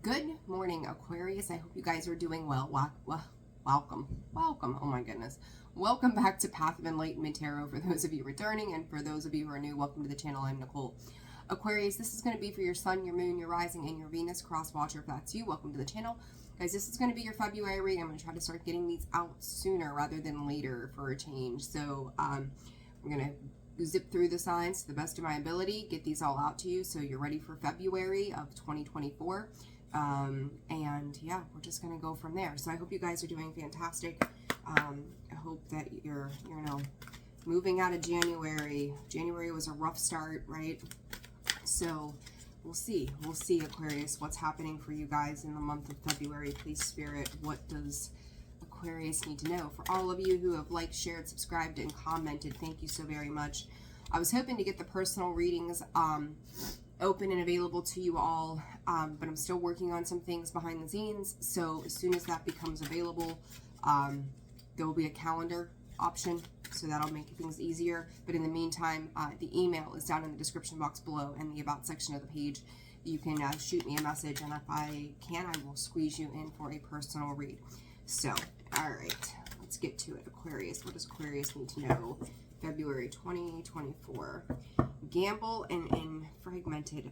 Good morning, Aquarius. I hope you guys are doing well. Welcome. Oh my goodness. Welcome back to Path of Enlightenment Tarot. For those of you returning and for those of you who are new, welcome to the channel. I'm Nicole. Aquarius, this is going to be for your sun, your moon, your rising, and your Venus cross watcher. If that's you, welcome to the channel. Guys, this is going to be your February reading. I'm going to try to start getting these out sooner rather than later for a change. So I'm going to zip through the signs to the best of my ability, get these all out to you so you're ready for February of 2024. And yeah, we're just gonna go from there. So I hope you guys are doing fantastic. I hope that you're moving out of January. January was a rough start, right? So we'll see Aquarius, what's happening for you guys in the month of February. Please, Spirit, what does Aquarius need to know? For all of you who have liked, shared, subscribed, and commented, thank you so very much. I was hoping to get the personal readings open and available to you all, but I'm still working on some things behind the scenes. So as soon as that becomes available, there will be a calendar option, so that'll make things easier. But in the meantime, the email is down in the description box below and the about section of the page. You can shoot me a message, and if I can, I will squeeze you in for a personal read. So, all right, let's get to it. Aquarius, what does Aquarius need to know? February 2024. Gamble and fragmented.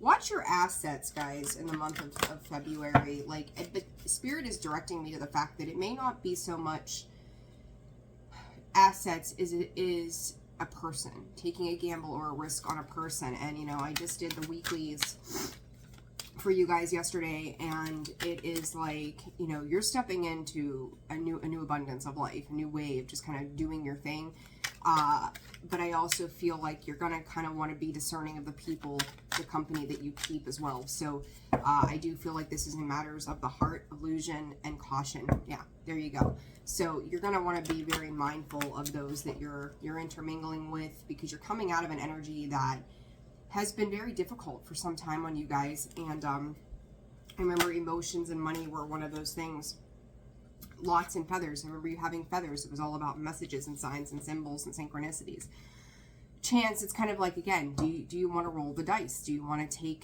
Watch your assets, guys, in the month of February. But Spirit is directing me to the fact that it may not be so much assets as it is a person, taking a gamble or a risk on a person. And I just did the weeklies for you guys yesterday, and it is like, you're stepping into a new abundance of life, a new wave, just kind of doing your thing. But I also feel like you're gonna kind of want to be discerning of the people, the company that you keep as well. So I do feel like this is in matters of the heart, illusion, and caution. Yeah, there you go. So you're gonna want to be very mindful of those that you're intermingling with, because you're coming out of an energy that has been very difficult for some time on you guys. And I remember emotions and money were one of those things. Lots and feathers. I remember you having feathers. It was all about messages and signs and symbols and synchronicities. Chance, it's kind of like, again, do you want to roll the dice? Do you want to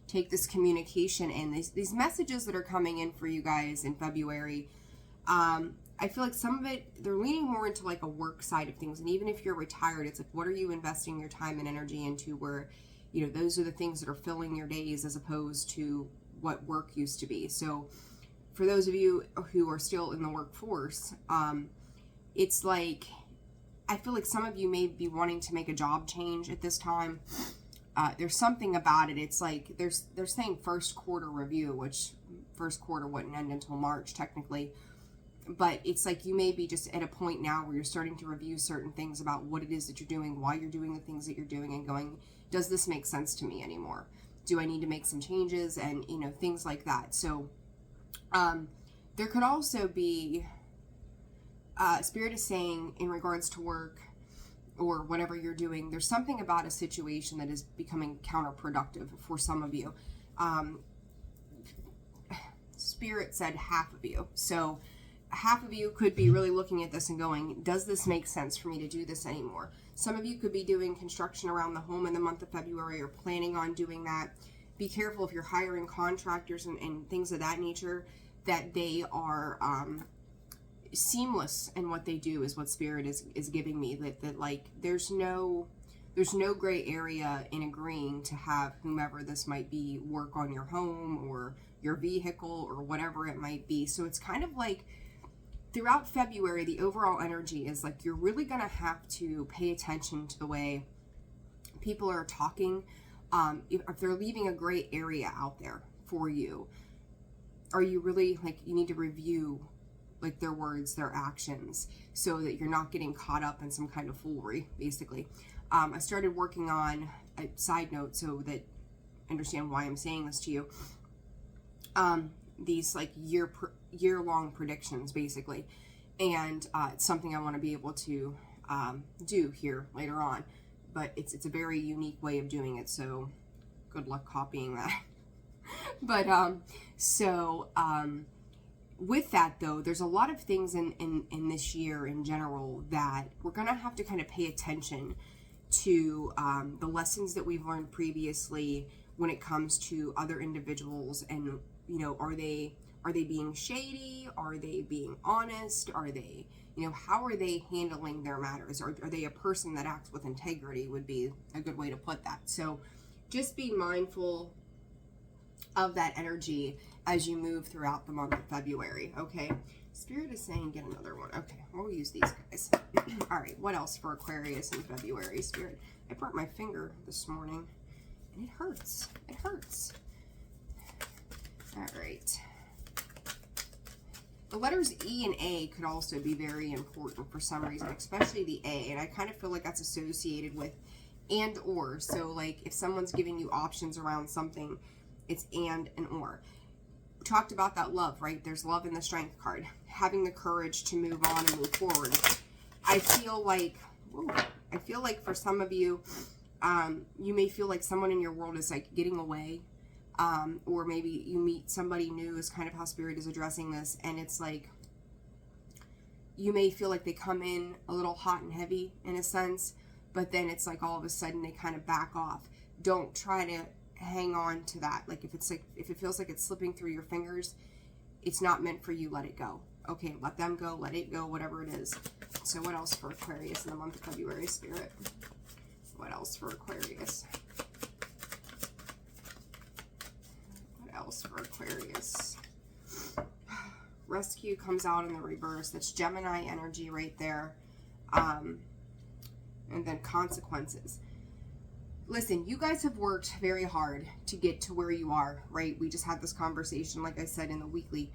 take this communication and these messages that are coming in for you guys in February? I feel like some of it, they're leaning more into like a work side of things. And even if you're retired, it's like, what are you investing your time and energy into, where, those are the things that are filling your days as opposed to what work used to be. So for those of you who are still in the workforce, it's like, I feel like some of you may be wanting to make a job change at this time. There's something about it. It's like, they're saying first quarter review, which first quarter wouldn't end until March technically. But it's like you may be just at a point now where you're starting to review certain things about what it is that you're doing, why you're doing the things that you're doing, and going, does this make sense to me anymore? Do I need to make some changes? And, things like that. So there could also be, Spirit is saying, in regards to work or whatever you're doing, there's something about a situation that is becoming counterproductive for some of you. Spirit said half of you. So half of you could be really looking at this and going, does this make sense for me to do this anymore? Some of you could be doing construction around the home in the month of February, or planning on doing that. Be careful if you're hiring contractors and things of that nature, that they are seamless in what they do, is what Spirit is giving me. That like there's no gray area in agreeing to have whomever this might be work on your home or your vehicle or whatever it might be. So it's kind of like, throughout February, the overall energy is like you're really going to have to pay attention to the way people are talking. If they're leaving a gray area out there for you, are you really, like, you need to review like their words, their actions, so that you're not getting caught up in some kind of foolery, basically. I started working on a side note so that understand why I'm saying this to you. These like year-long predictions, basically, and it's something I want to be able to do here later on, but it's a very unique way of doing it, so good luck copying that. But with that though, there's a lot of things in this year in general that we're gonna have to kind of pay attention to, the lessons that we've learned previously, when it comes to other individuals. And, you know, are they being shady? Are they being honest? Are they, you know, how are they handling their matters? Are they a person that acts with integrity, would be a good way to put that. So just be mindful of that energy as you move throughout the month of February, okay? Spirit is saying get another one. Okay, we'll use these guys. All right, what else for Aquarius in February, Spirit? I burnt my finger this morning, and it hurts. It hurts. All right. The letters E and A could also be very important for some reason, especially the A, and I kind of feel like that's associated with and or. So, like, if someone's giving you options around something, it's and or. We talked about that love, right? There's love in the Strength card. Having the courage to move on and move forward. I feel like for some of you, you may feel like someone in your world is like getting away. Or maybe you meet somebody new, is kind of how Spirit is addressing this. And it's like, you may feel like they come in a little hot and heavy in a sense, but then it's like all of a sudden they kind of back off. Don't try to hang on to that. Like if it feels like it's slipping through your fingers, it's not meant for you. Let it go. Okay, let them go, let it go, whatever it is. So what else for Aquarius in the month of February, Spirit? What else for Aquarius? What else for Aquarius? Rescue comes out in the reverse. That's Gemini energy right there. And then consequences. Listen, you guys have worked very hard to get to where you are, right? We just had this conversation, like I said, in the weekly.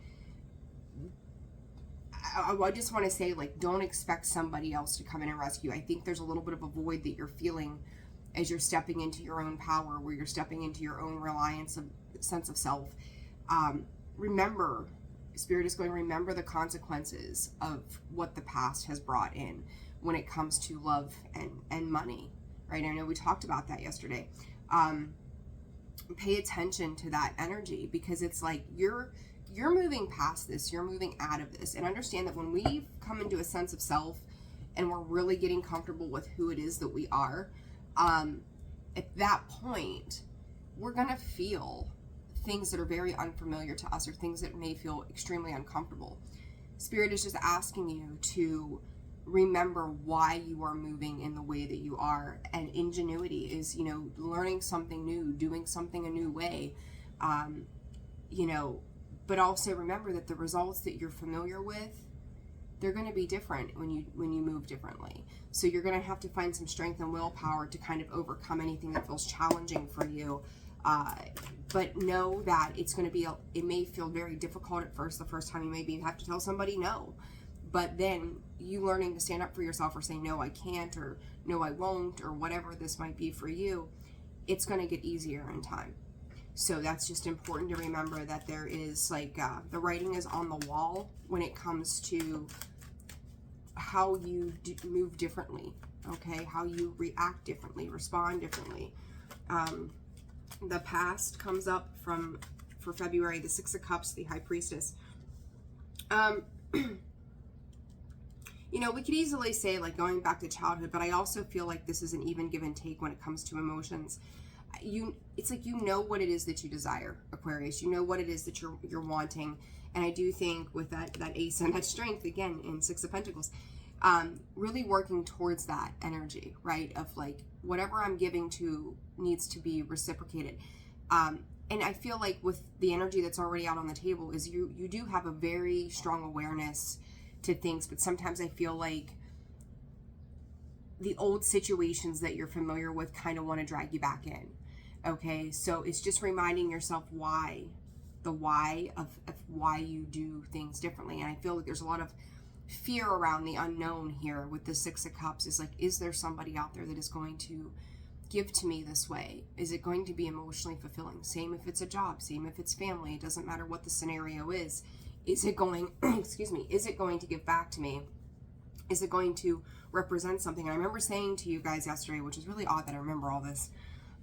I just want to say, like, don't expect somebody else to come in and rescue. I think there's a little bit of a void that you're feeling as you're stepping into your own power, where you're stepping into your own reliance of sense of self. Remember, Spirit is going, remember the consequences of what the past has brought in when it comes to love and money, right? I know we talked about that yesterday. Pay attention to that energy, because it's like you're moving past this, you're moving out of this, and understand that when we come into a sense of self and we're really getting comfortable with who it is that we are, at that point, we're gonna feel things that are very unfamiliar to us, or things that may feel extremely uncomfortable. Spirit is just asking you to remember why you are moving in the way that you are, and ingenuity is, you know, learning something new, doing something a new way, you know, but also remember that the results that you're familiar with, they're going to be different when you move differently. So you're going to have to find some strength and willpower to kind of overcome anything that feels challenging for you. But know that it's going to be, it may feel very difficult at first. The first time you maybe have to tell somebody no, but then you learning to stand up for yourself, or say, no, I can't, or no, I won't, or whatever this might be for you, it's going to get easier in time. So that's just important to remember, that there is like, the writing is on the wall when it comes to how you move differently, okay? How you react differently, respond differently. The past comes up for February, the Six of Cups, the High Priestess. You know, we could easily say like going back to childhood, but I also feel like this is an even give and take when it comes to emotions. It's like, you know what it is that you desire, Aquarius. You know what it is that you're wanting. And I do think with that ace and that strength, again, in Six of Pentacles, really working towards that energy, right? Of like, whatever I'm giving to needs to be reciprocated. And I feel like with the energy that's already out on the table is you do have a very strong awareness to things, but sometimes I feel like the old situations that you're familiar with kind of want to drag you back in. Okay, so it's just reminding yourself the why of why you do things differently. And I feel like there's a lot of fear around the unknown here with the Six of Cups. Is like, is there somebody out there that is going to give to me this way? Is it going to be emotionally fulfilling? Same if it's a job, same if it's family. It doesn't matter what the scenario is. Is it going, excuse me, is it going to give back to me? Is it going to represent something? And I remember saying to you guys yesterday, which is really odd that I remember all this,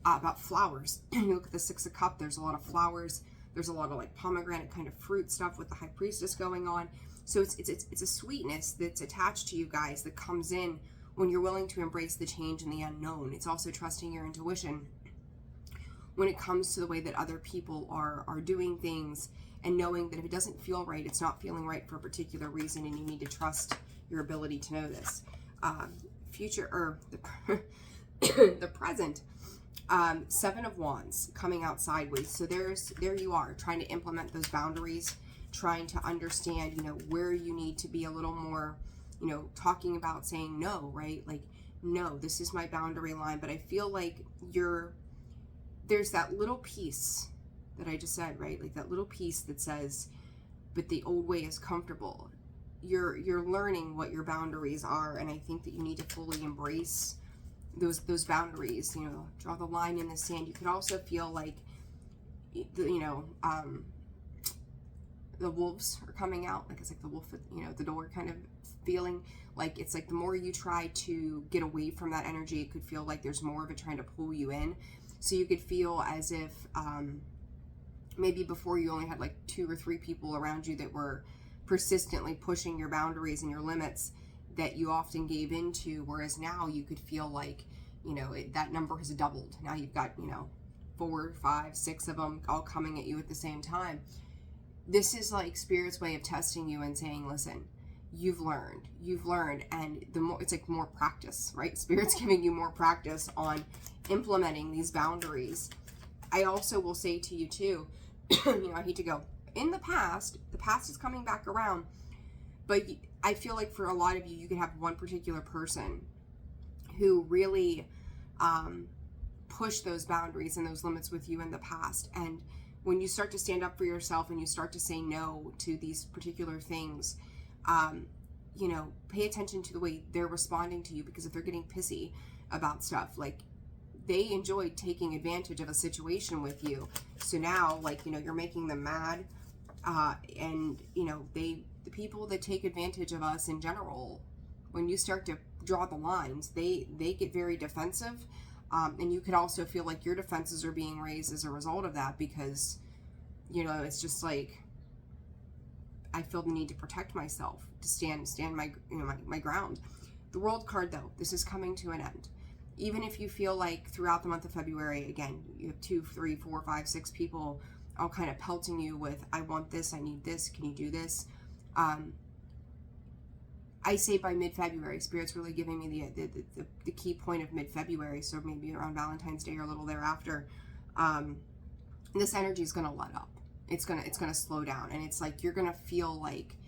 about flowers. You look at the Six of Cups, there's a lot of flowers. There's a lot of like pomegranate kind of fruit stuff with the High Priestess going on. So it's a sweetness that's attached to you guys that comes in when you're willing to embrace the change and the unknown. It's also trusting your intuition when it comes to the way that other people are doing things, and knowing that if it doesn't feel right, it's not feeling right for a particular reason, and you need to trust your ability to know this. Future, or the present, Seven of Wands coming out sideways. So there you are, trying to implement those boundaries, trying to understand, you know, where you need to be a little more, you know, talking about saying no, right? Like, no, this is my boundary line. But I feel like there's that little piece that I just said, right? Like that little piece that says, but the old way is comfortable. You're learning what your boundaries are, and I think that you need to fully embrace those boundaries. You know, draw the line in the sand. You could also feel like, you know, the wolves are coming out. Like it's like the wolf at, you know, the door kind of feeling. Like it's like the more you try to get away from that energy, it could feel like there's more of it trying to pull you in. So you could feel as if maybe before you only had like 2 or 3 people around you that were persistently pushing your boundaries and your limits that you often gave into, whereas now you could feel like, you know, that number has doubled. Now you've got, you know, 4, 5, 6 of them all coming at you at the same time. This is like Spirit's way of testing you and saying, listen, you've learned, and the more, it's like more practice, right? Spirit's giving you more practice on implementing these boundaries. I also will say to you too, you know, I hate to go, in the past is coming back around, but I feel like for a lot of you, you could have one particular person who really pushed those boundaries and those limits with you in the past. And when you start to stand up for yourself and you start to say no to these particular things, you know, pay attention to the way they're responding to you, because if they're getting pissy about stuff, like they enjoyed taking advantage of a situation with you. So now, like, you know, you're making them mad. And, you know, the people that take advantage of us in general, when you start to draw the lines, they get very defensive. And you could also feel like your defenses are being raised as a result of that, because, you know, it's just like, I feel the need to protect myself, to stand my, you know, my ground. The World card, though, this is coming to an end. Even if you feel like throughout the month of February, again, you have 2, 3, 4, 5, 6 people all kind of pelting you with, I want this, I need this, can you do this? I say by mid-February, Spirit's really giving me the key point of mid-February, so maybe around Valentine's Day or a little thereafter. This energy is going to let up. It's gonna slow down, and it's like you're gonna feel like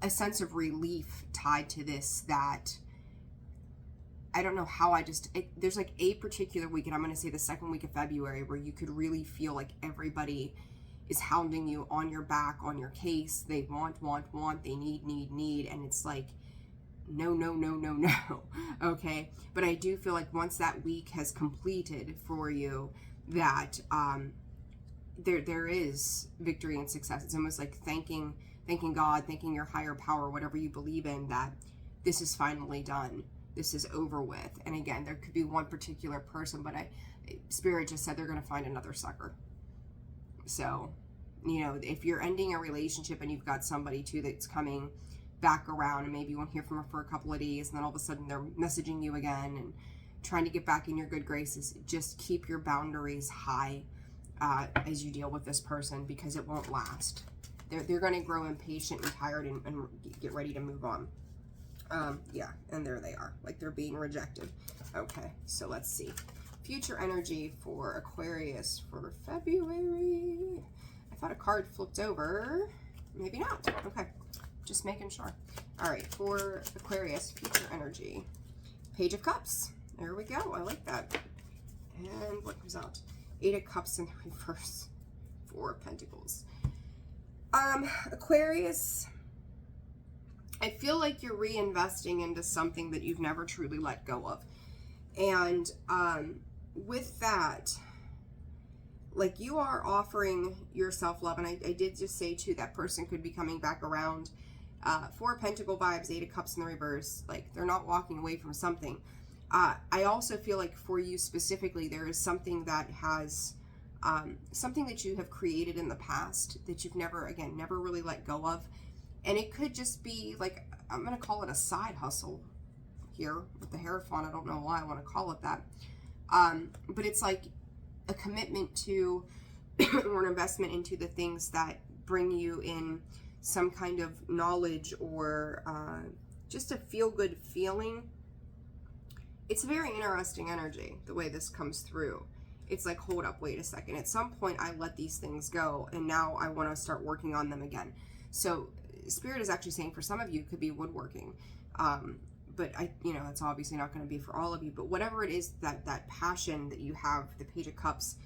a sense of relief tied to this, that I don't know how, there's like a particular week, and I'm going to say the second week of February, where you could really feel like everybody is hounding you on your back, on your case. They want, they need, and it's like, no, okay? But I do feel like once that week has completed for you, that there is victory and success. It's almost like thanking God, thanking your higher power, whatever you believe in, that this is finally done. This is over with. And again, there could be one particular person, but Spirit just said they're going to find another sucker. So, you know, if you're ending a relationship and you've got somebody too that's coming back around, and maybe you won't hear from her for a couple of days, and then all of a sudden they're messaging you again and trying to get back in your good graces, just keep your boundaries high as you deal with this person, because it won't last. They're going to grow impatient and tired and get ready to move on. Yeah, and there they are, like they're being rejected. Okay, so let's see. Future energy for Aquarius for February. I thought a card flipped over. Maybe not. Okay, just making sure. All right, for Aquarius, future energy. Page of Cups. There we go. I like that. And what comes out? 8 of Cups in reverse. 4 of Pentacles. Aquarius, I feel like you're reinvesting into something that you've never truly let go of. And with that, like, you are offering yourself love. And I did just say too, that person could be coming back around. 4 Pentacle vibes, 8 of Cups in the reverse. Like, they're not walking away from something. I also feel like for you specifically, there is something that has something that you have created in the past that you've never really let go of. And it could just be like, I'm going to call it a side hustle here with the Hierophant. I don't know why I want to call it that. But it's like a commitment to or an investment into the things that bring you in some kind of knowledge or just a feel-good feeling. It's a very interesting energy, the way this comes through. It's like, hold up, wait a second. At some point, I let these things go, and now I want to start working on them again. So Spirit is actually saying for some of you, it could be woodworking. But it's obviously not going to be for all of you. But whatever it is, that passion that you have, the Page of Cups,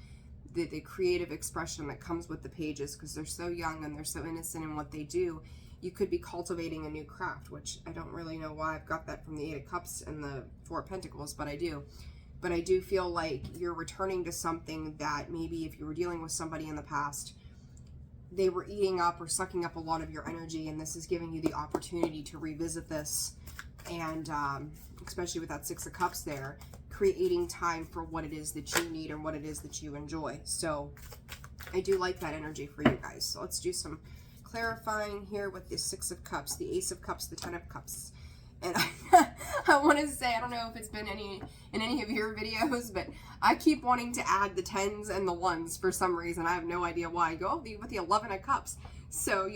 the creative expression that comes with the pages, because they're so young and they're so innocent in what they do, you could be cultivating a new craft, which I don't really know why I've got that from the Eight of Cups and the Four of Pentacles, but I do. But I do feel like you're returning to something that maybe if you were dealing with somebody in the past, they were eating up or sucking up a lot of your energy, and this is giving you the opportunity to revisit this, and especially with that Six of Cups there, creating time for what it is that you need and what it is that you enjoy. So I do like that energy for you guys. So let's do some clarifying here with the Six of Cups, the Ace of Cups, the Ten of Cups. And I want to say, I don't know if it's been in any of your videos, but I keep wanting to add the tens and the ones for some reason. I have no idea why. I go with the 11 of Cups. So,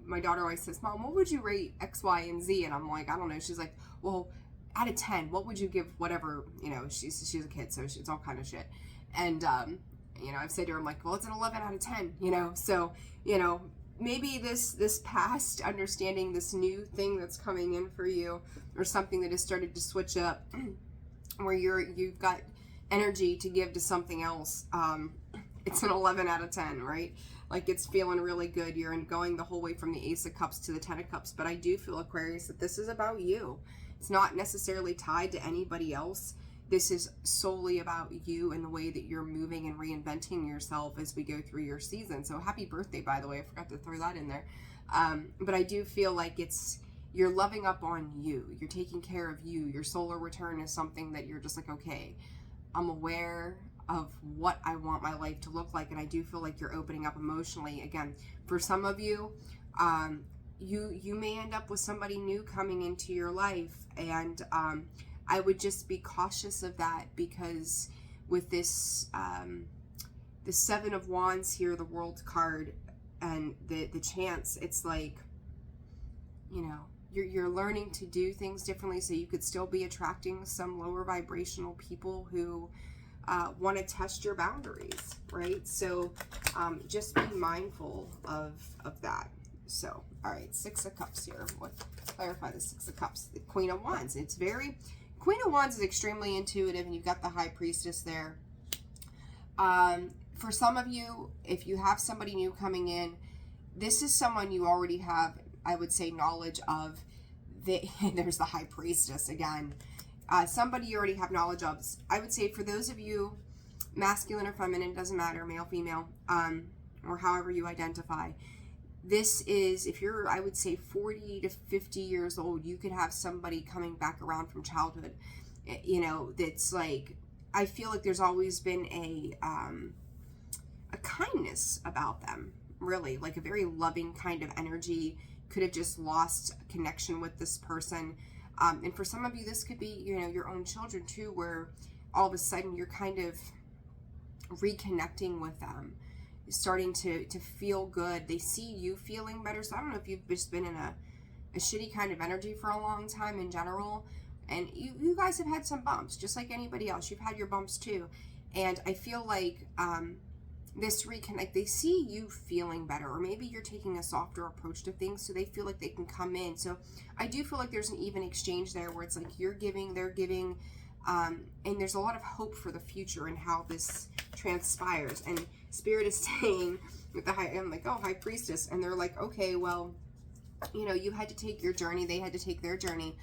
my daughter always says, Mom, what would you rate X, Y, and Z? And I'm like, I don't know. She's like, well, out of 10, what would you give whatever, she's a kid, so it's all kind of shit. And, I've said to her, I'm like, well, it's an 11 out of 10, so, maybe this past understanding, this new thing that's coming in for you, or something that has started to switch up, where you've got energy to give to something else. It's an 11 out of 10, right? Like, it's feeling really good. You're going the whole way from the Ace of Cups to the Ten of Cups. But I do feel, Aquarius, that this is about you. It's not necessarily tied to anybody else. This is solely about you and the way that you're moving and reinventing yourself as we go through your season. So happy birthday, by the way. I forgot to throw that in there. But I do feel like you're loving up on you. You're taking care of you. Your solar return is something that you're just like, okay, I'm aware of what I want my life to look like. And I do feel like you're opening up emotionally. Again, for some of you, you may end up with somebody new coming into your life. And I would just be cautious of that, because with this, the Seven of Wands here, the World card, and the Chance, it's like, you're learning to do things differently, so you could still be attracting some lower vibrational people who want to test your boundaries, right? So just be mindful of that. So, all right, Six of Cups here. Clarify the Six of Cups. The Queen of Wands. Queen of Wands is extremely intuitive, and you've got the High Priestess there. For some of you, if you have somebody new coming in, this is someone you already have, I would say, knowledge of. There's the High Priestess again. Somebody you already have knowledge of. I would say for those of you, masculine or feminine, doesn't matter, male, female, or however you identify, this is, if you're, I would say, 40 to 50 years old, you could have somebody coming back around from childhood, that's like, I feel like there's always been a kindness about them, really, like a very loving kind of energy. Could have just lost connection with this person. And for some of you, this could be, your own children too, where all of a sudden you're kind of reconnecting with them, starting to feel good. They see you feeling better. So I don't know if you've just been in a shitty kind of energy for a long time in general, and you guys have had some bumps, just like anybody else. You've had your bumps too. And I feel like this reconnect, they see you feeling better, or maybe you're taking a softer approach to things, so they feel like they can come in. So I do feel like there's an even exchange there, where it's like you're giving, they're giving, and there's a lot of hope for the future and how this transpires. And Spirit is saying with the I'm like, oh, High Priestess, and they're like, okay, well, you had to take your journey, they had to take their journey,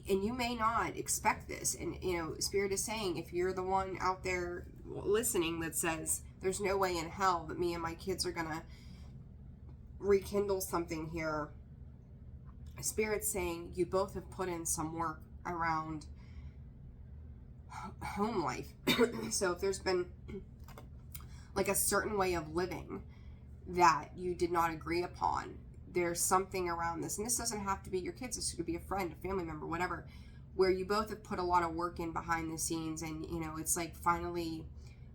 and you may not expect this. And Spirit is saying, if you're the one out there listening that says there's no way in hell that me and my kids are gonna rekindle something here, Spirit's saying you both have put in some work around home life. So if there's been like a certain way of living that you did not agree upon, there's something around this, and this doesn't have to be your kids, this could be a friend, a family member, whatever, where you both have put a lot of work in behind the scenes, and it's like finally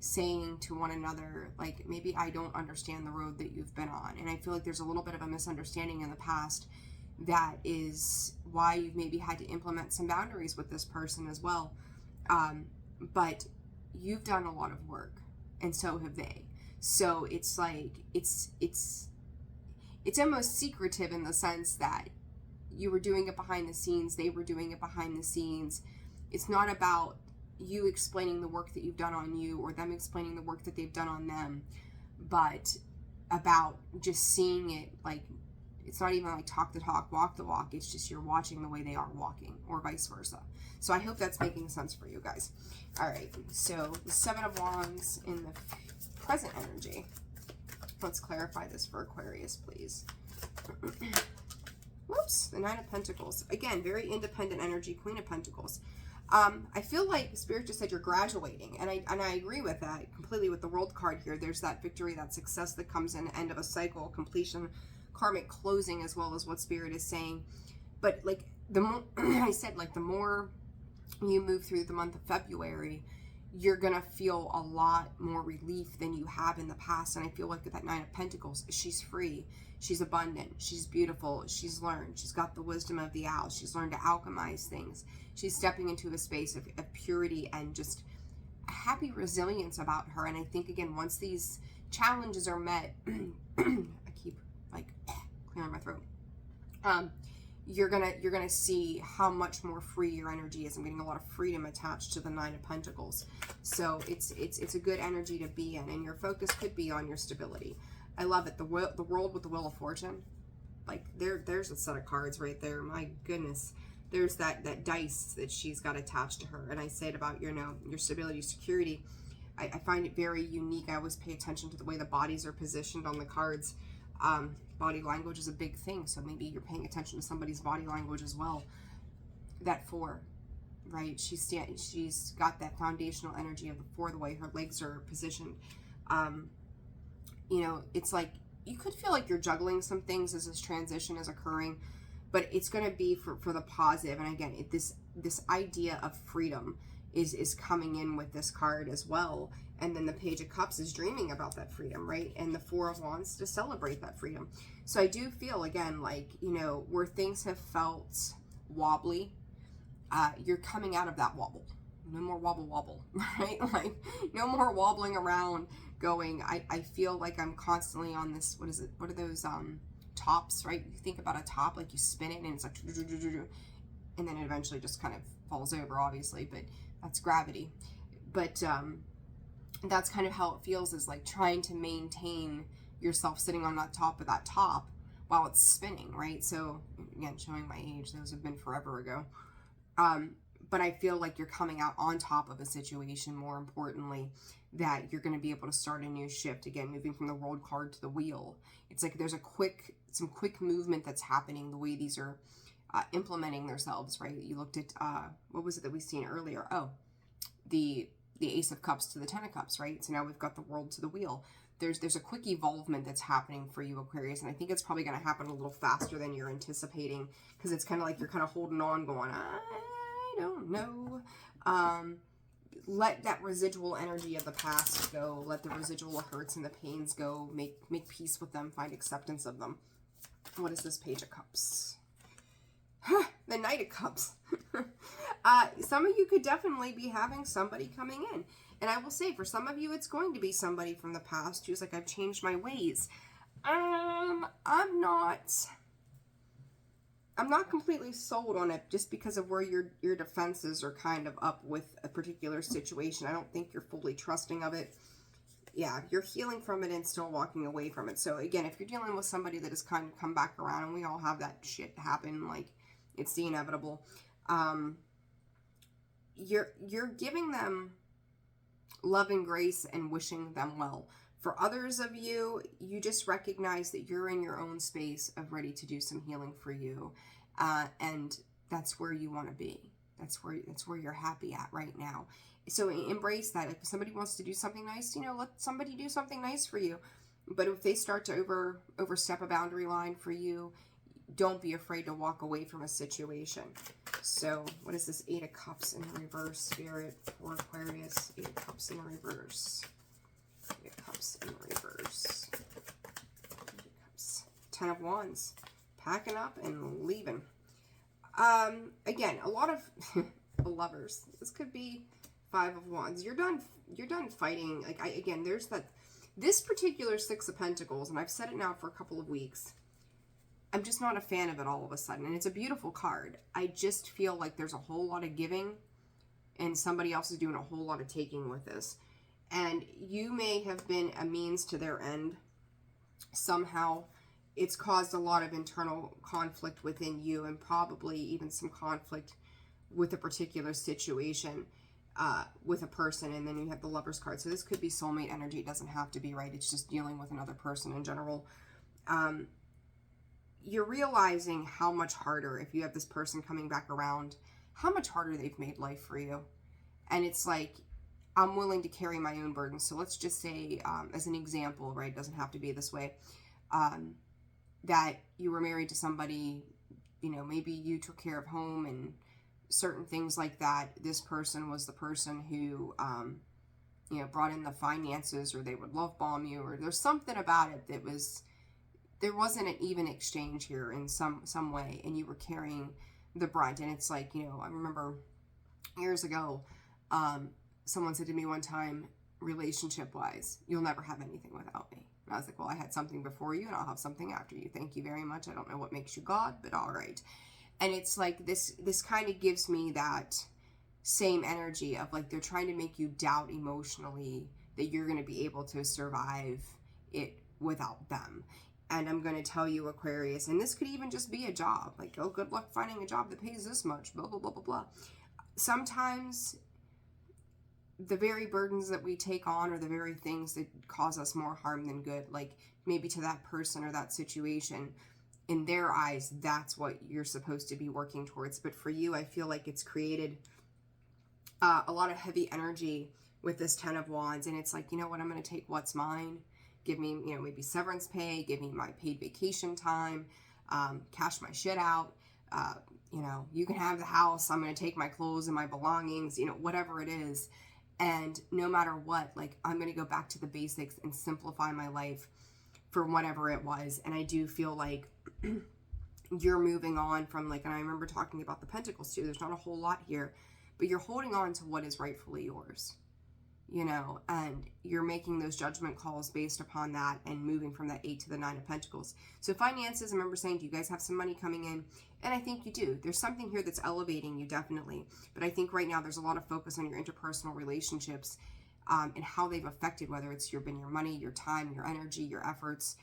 saying to one another, like, maybe I don't understand the road that you've been on. And I feel like there's a little bit of a misunderstanding in the past. That is why you've maybe had to implement some boundaries with this person as well. But you've done a lot of work, and so have they. So it's like, it's almost secretive in the sense that you were doing it behind the scenes, they were doing it behind the scenes. It's not about you explaining the work that you've done on you or them explaining the work that they've done on them, but about just seeing it. Like, it's not even like talk the talk, walk the walk. It's just you're watching the way they are walking, or vice versa. So I hope that's making sense for you guys. All right, so the Seven of Wands in the present energy. Let's clarify this for Aquarius, please. Whoops, the Nine of Pentacles. Again, very independent energy, Queen of Pentacles. I feel like Spirit just said you're graduating, and I agree with that completely with the World card here. There's that victory, that success that comes in, end of a cycle, completion, karmic closing, as well as what Spirit is saying. But like the more I said, like the more you move through the month of February, you're gonna feel a lot more relief than you have in the past. And I feel like with that Nine of Pentacles, she's free, she's abundant, she's beautiful, she's learned, she's got the wisdom of the owl, she's learned to alchemize things, she's stepping into a space of purity and just a happy resilience about her. And I think, again, once these challenges are met, I keep like clearing my throat, you're gonna see how much more free your energy is. I'm getting a lot of freedom attached to the Nine of Pentacles. So it's a good energy to be in, and your focus could be on your stability. I love it. The world with the Wheel of Fortune. Like there's a set of cards right there. My goodness. There's that dice that she's got attached to her. And I say it about your stability, security. I find it very unique. I always pay attention to the way the bodies are positioned on the cards. Body language is a big thing, so maybe you're paying attention to somebody's body language as well. That Four, right? She's got that foundational energy of the Four, the way her legs are positioned. You know, it's like you could feel like you're juggling some things as this transition is occurring, but it's going to be for the positive. And again, this idea of freedom is coming in with this card as well. And then the Page of Cups is dreaming about that freedom, right? And the Four of Wands to celebrate that freedom. So I do feel, again, like, you know, where things have felt wobbly, you're coming out of that wobble. No more wobble, right? Like, no more wobbling around going, I feel like I'm constantly on this, what is it? What are those tops, right? You think about a top, like you spin it and it's like, and then it eventually just kind of falls over, obviously, but that's gravity. But that's kind of how it feels, is like trying to maintain yourself sitting on that top of that top while it's spinning, right? So again, showing my age, those have been forever ago. But I feel like you're coming out on top of a situation, more importantly, that you're going to be able to start a new shift. Again, moving from the World card to the Wheel. It's like there's some quick movement that's happening, the way these are implementing themselves, right? You looked at, what was it that we seen earlier? Oh, the Ace of Cups to the Ten of Cups, right? So now we've got the World to the Wheel. There's a quick evolvement that's happening for you, Aquarius, and I think it's probably going to happen a little faster than you're anticipating, because it's kind of like you're kind of holding on, going, I don't know. Let that residual energy of the past go. Let the residual hurts and the pains go. Make peace with them. Find acceptance of them. What is this Page of Cups? The Knight of Cups. Some of you could definitely be having somebody coming in. And I will say, for some of you, it's going to be somebody from the past who's like, I've changed my ways. I'm not completely sold on it, just because of where your defenses are kind of up with a particular situation. I don't think you're fully trusting of it. Yeah, you're healing from it and still walking away from it. So again, if you're dealing with somebody that has kind of come back around, and we all have that shit happen, like, it's the inevitable. You're giving them love and grace and wishing them well. For others of you, you just recognize that you're in your own space of ready to do some healing for you. And that's where you want to be. That's where you're happy at right now. So embrace that. If somebody wants to do something nice, you know, let somebody do something nice for you. But if they start to overstep a boundary line for you, don't be afraid to walk away from a situation. So what is this? 8 of Cups in reverse, Spirit, for Aquarius. 8 of Cups in reverse. 8 of Cups in reverse. 8 of Cups. 10 of Wands. Packing up and leaving. Again, a lot of lovers. This could be 5 of Wands. You're done fighting. Like, again, there's this particular 6 of Pentacles, and I've said it now for a couple of weeks. I'm just not a fan of it all of a sudden. And it's a beautiful card. I just feel like there's a whole lot of giving and somebody else is doing a whole lot of taking with this. And you may have been a means to their end. Somehow it's caused a lot of internal conflict within you, and probably even some conflict with a particular situation with a person. And then you have the Lover's card. So this could be soulmate energy. It doesn't have to be, right? It's just dealing with another person in general. You're realizing how much harder, if you have this person coming back around, how much harder they've made life for you. And it's like, I'm willing to carry my own burden. So let's just say, as an example, right, it doesn't have to be this way, that you were married to somebody, you know, maybe you took care of home and certain things like that. This person was the person who, you know, brought in the finances, or they would love bomb you, or there's something about it that was, there wasn't an even exchange here in some way, and you were carrying the brunt. And it's like, you know, I remember years ago, someone said to me one time, relationship-wise, you'll never have anything without me. And I was like, well, I had something before you, and I'll have something after you. Thank you very much. I don't know what makes you God, but all right. And it's like this kind of gives me that same energy of like, they're trying to make you doubt emotionally that you're going to be able to survive it without them. And I'm going to tell you, Aquarius, and this could even just be a job. Like, oh, good luck finding a job that pays this much, blah, blah, blah, blah, blah. Sometimes the very burdens that we take on are the very things that cause us more harm than good. Like, maybe to that person or that situation, in their eyes, that's what you're supposed to be working towards. But for you, I feel like it's created a lot of heavy energy with this 10 of Wands. And it's like, you know what, I'm going to take what's mine. Give me, you know, maybe severance pay, give me my paid vacation time, cash my shit out, you know, you can have the house, I'm going to take my clothes and my belongings, you know, whatever it is. And no matter what, like, I'm going to go back to the basics and simplify my life for whatever it was. And I do feel like you're moving on from, like, and I remember talking about the Pentacles too, there's not a whole lot here, but you're holding on to what is rightfully yours. You know, and you're making those judgment calls based upon that and moving from that 8 to the 9 of Pentacles. So finances, I remember saying, do you guys have some money coming in? And I think you do. There's something here that's elevating you, definitely. But I think right now there's a lot of focus on your interpersonal relationships and how they've affected, whether it's been your money, your time, your energy, your efforts.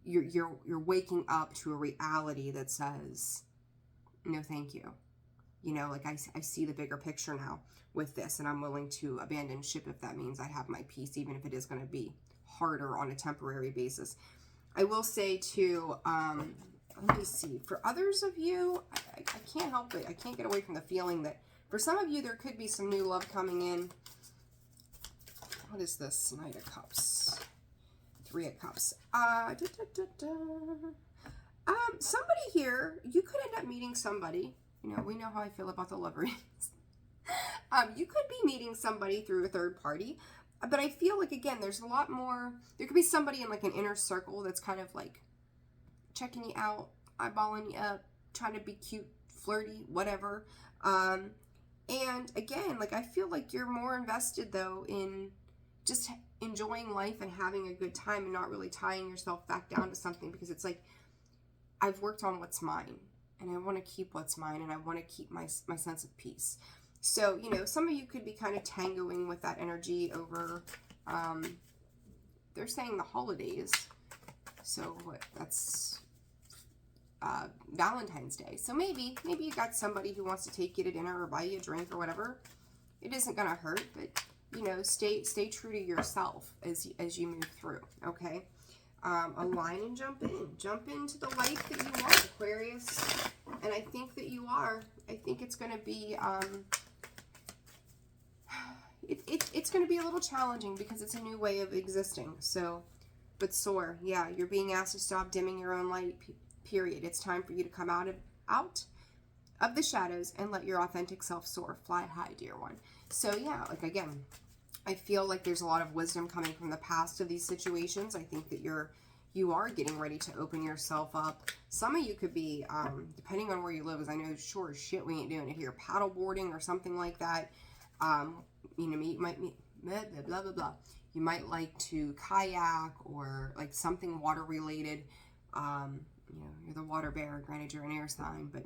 You're waking up to a reality that says, no, thank you. You know, like I see the bigger picture now with this, and I'm willing to abandon ship if that means I have my peace, even if it is going to be harder on a temporary basis. I will say too, let me see, for others of you, I can't help it. I can't get away from the feeling that for some of you, there could be some new love coming in. What is this? Knight of Cups. 3 of Cups. Somebody here, you could end up meeting somebody. You know, we know how I feel about the love readings. You could be meeting somebody through a third party, but I feel like, again, there's a lot more. There could be somebody in like an inner circle that's kind of like checking you out, eyeballing you up, trying to be cute, flirty, whatever. And again, like, I feel like you're more invested though in just enjoying life and having a good time and not really tying yourself back down to something, because it's like, I've worked on what's mine. And I want to keep what's mine, and I want to keep my sense of peace. So, you know, some of you could be kind of tangoing with that energy over, they're saying the holidays. So what, that's Valentine's Day. So maybe you got somebody who wants to take you to dinner or buy you a drink or whatever. It isn't going to hurt, but, you know, stay true to yourself as you move through, okay? Align and jump in. Jump into the life that you want, Aquarius. And I think that you are. I think it's going to be, it's going to be a little challenging because it's a new way of existing. So, but soar. Yeah, you're being asked to stop dimming your own light. period. It's time for you to come out of the shadows and let your authentic self soar. Fly high, dear one. So yeah, like again, I feel like there's a lot of wisdom coming from the past of these situations. I think that you are getting ready to open yourself up. Some of you could be, depending on where you live, as I know sure as shit we ain't doing it here, paddle boarding or something like that. You know, you might blah, blah, blah, blah, blah. You might like to kayak or like something water related. You know, you're the water bear. Granted, you're an air sign, but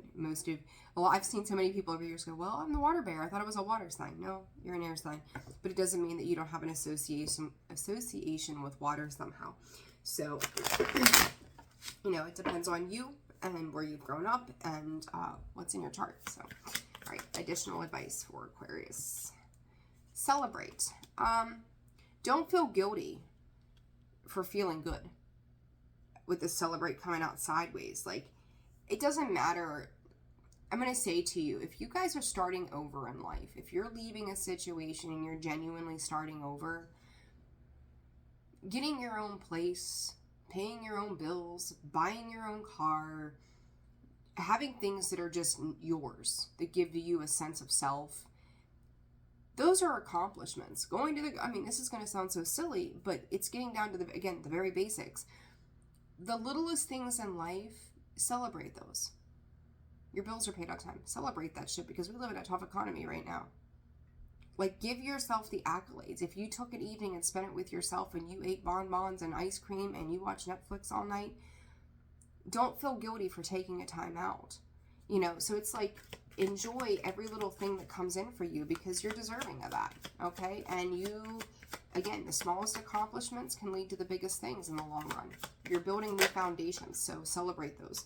I've seen so many people over years go, well, I'm the water bear. I thought it was a water sign. No, you're an air sign. But it doesn't mean that you don't have an association with water somehow. So, you know, it depends on you and where you've grown up and what's in your chart. So, all right, additional advice for Aquarius. Celebrate. Don't feel guilty for feeling good with the celebrate coming out sideways. Like, it doesn't matter. I'm going to say to you, if you guys are starting over in life, if you're leaving a situation and you're genuinely starting over, getting your own place, paying your own bills, buying your own car, having things that are just yours, that give you a sense of self, those are accomplishments. Going to the, I mean, this is going to sound so silly, but it's getting down to the very basics. The littlest things in life, celebrate those. Your bills are paid on time. Celebrate that shit, because we live in a tough economy right now. Like, give yourself the accolades. If you took an evening and spent it with yourself and you ate bonbons and ice cream and you watched Netflix all night, don't feel guilty for taking a time out. You know, so it's like, enjoy every little thing that comes in for you, because you're deserving of that, okay? And you, again, the smallest accomplishments can lead to the biggest things in the long run. You're building new foundations, so celebrate those.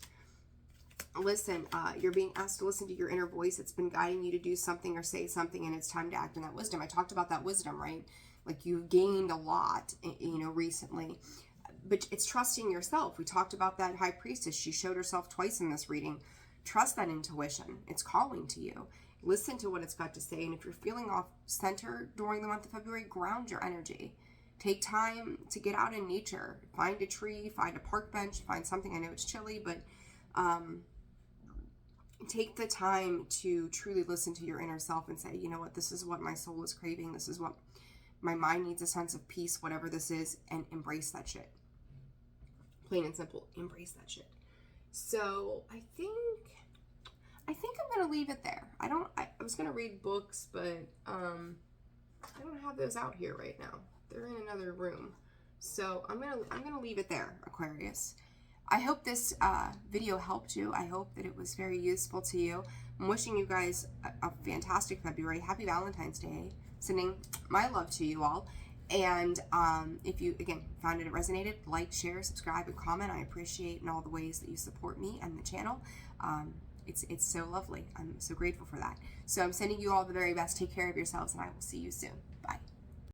Listen, you're being asked to listen to your inner voice. It's been guiding you to do something or say something, and it's time to act on that wisdom. I talked about that wisdom, right? Like, you've gained a lot, you know, recently. But it's trusting yourself. We talked about that high priestess. She showed herself twice in this reading. Trust that intuition. It's calling to you. Listen to what it's got to say. And if you're feeling off center during the month of February, ground your energy. Take time to get out in nature. Find a tree, find a park bench, find something. I know it's chilly, but take the time to truly listen to your inner self and say, you know what, this is what my soul is craving. This is what my mind needs, a sense of peace, whatever this is, and embrace that shit. Plain and simple, embrace that shit. So I think I'm going to leave it there. I was going to read books, but I don't have those out here right now. They're in another room. So I'm going to leave it there, Aquarius. I hope this video helped you. I hope that it was very useful to you. I'm wishing you guys a fantastic February. Happy Valentine's Day. Sending my love to you all. And if you, again, found it resonated, like, share, subscribe, and comment. I appreciate in all the ways that you support me and the channel. It's so lovely. I'm so grateful for that. So I'm sending you all the very best. Take care of yourselves, and I will see you soon.